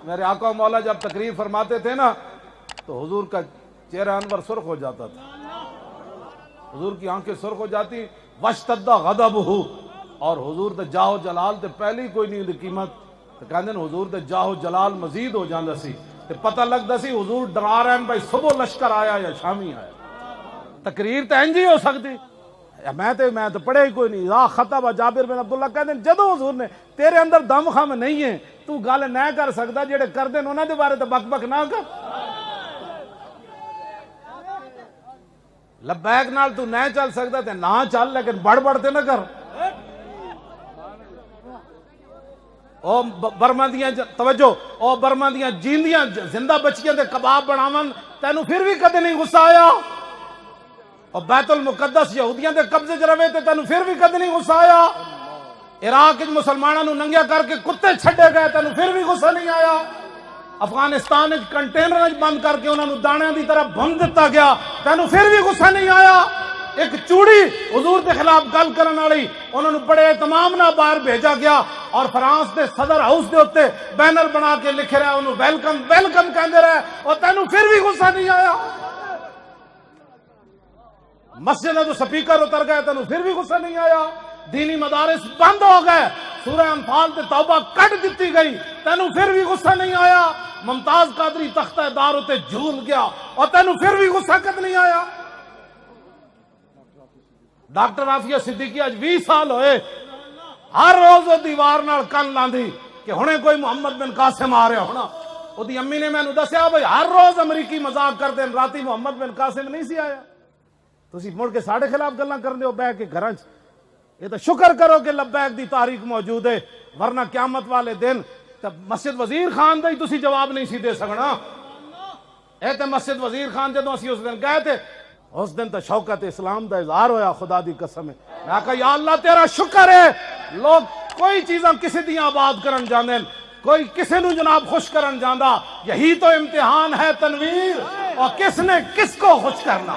میرے آقا مولا جب تقریر فرماتے تھے نا تو حضور کا چہرہ انور سرخ ہو جاتا تھا، حضور کی آنکھیں سرخ ہو جاتی، واشتد غضبہ، اور حضور دے جاہ جلال تے پہلی کوئی نہیں دی قیمت تے کہندے نے حضور دے جاہ جلال مزید ہو جاندا سی تے پتہ لگدا سی حضور ڈرا رہے ہیں بھائی صبح لشکر آیا یا شامی آیا۔ تقریر تے انج ہی ہو سکتی، میں تو پڑھے ہی کوئی نہیں۔ را خطب جابر بن عبداللہ کہندے جدوں حضور نے تیرے اندر دم خم نہیں ہے تو گل نہ کر سکدا، جڑے کردے نے انہاں دے بارے تے بک بک نہ کر۔ لبیک نال تو نہ چل سکدا تے نہ چل، لیکن بڑھ بڑھ تے نہ کر۔ او برما دیاں توجہ، او برما دیاں جیندیاں زندہ بچیاں دے کباب بناون تینوں پھر بھی کدے نہیں غصہ آیا؟ اور بیت المقدس یہودیاں دے قبضے چ رہے تے تینوں پھر بھی کدے نہیں غصہ آیا؟ عراق وچ مسلماناں نوں ننگیا کر کے کتے چھڈے گئے تینوں پھر بھی غصہ نہیں آیا؟ افغانستان وچ کنٹینر بند کر کے انہاں نوں دانیاں دی طرح بھن دتا گیا، تینوں پھر بھی غصہ نہیں آیا؟ ایک چوڑی حضور کے خلاف گل کرن والی انہوں نے بڑے اہتمام نال باہر بھیجا گیا، اور فرانس دے صدر ہاؤس دے اوتے بینر بنا کے لکھ رہا انہوں ویلکم ویلکم کہندے رہے، اور تینوں پھر بھی غصہ نہیں آیا؟ مسجد تو سپیکر اتر گئے تینوں پھر بھی غصہ نہیں آیا؟ دینی مدارس بند ہو گئے، سورہ انفال تے توبہ کٹ دتی گئی، تینوں پھر بھی غصہ نہیں آیا؟ ممتاز قادری تختہ دار تے جھول گیا اور تینوں پھر بھی غصہ کد نہیں آیا؟ ڈاکٹر عافیہ صدیقی اج 20 سال ہوئے ہر روز وہ دیوار نال کن لاندی کہ ہنے کوئی محمد بن قاسم آ رہا ہونا۔ وہ دی امی نے مینوں دسیا بھائی ہر روز امریکی مذاق کر دین، راتی محمد بن قاسم نہیں سی آیا۔ تسی مڑ کے ساڈے خلاف گلاں کرندے ہو بہ کے گھراں چ۔ یہ تو شکر کرو کہ لبیک دی تاریخ موجود ہے، ورنہ قیامت والے دن تے مسجد وزیر خان دا ہی تسی جواب نہیں سی دے سکنا۔ اے تے مسجد وزیر خان جدوں اسی اس دن گئے تھے، اس دن تو شوکت اسلام دا اظہار ہویا، خدا دی قسم ہے۔ میں کہا یا اللہ تیرا شکر ہے، لوگ کوئی چیزاں کسی دیاں آباد کرن جاندے، کوئی کسی نو جناب خوش کرن جاندا، یہی تو امتحان ہے تنویر، اور کس نے کس کو خوش کرنا۔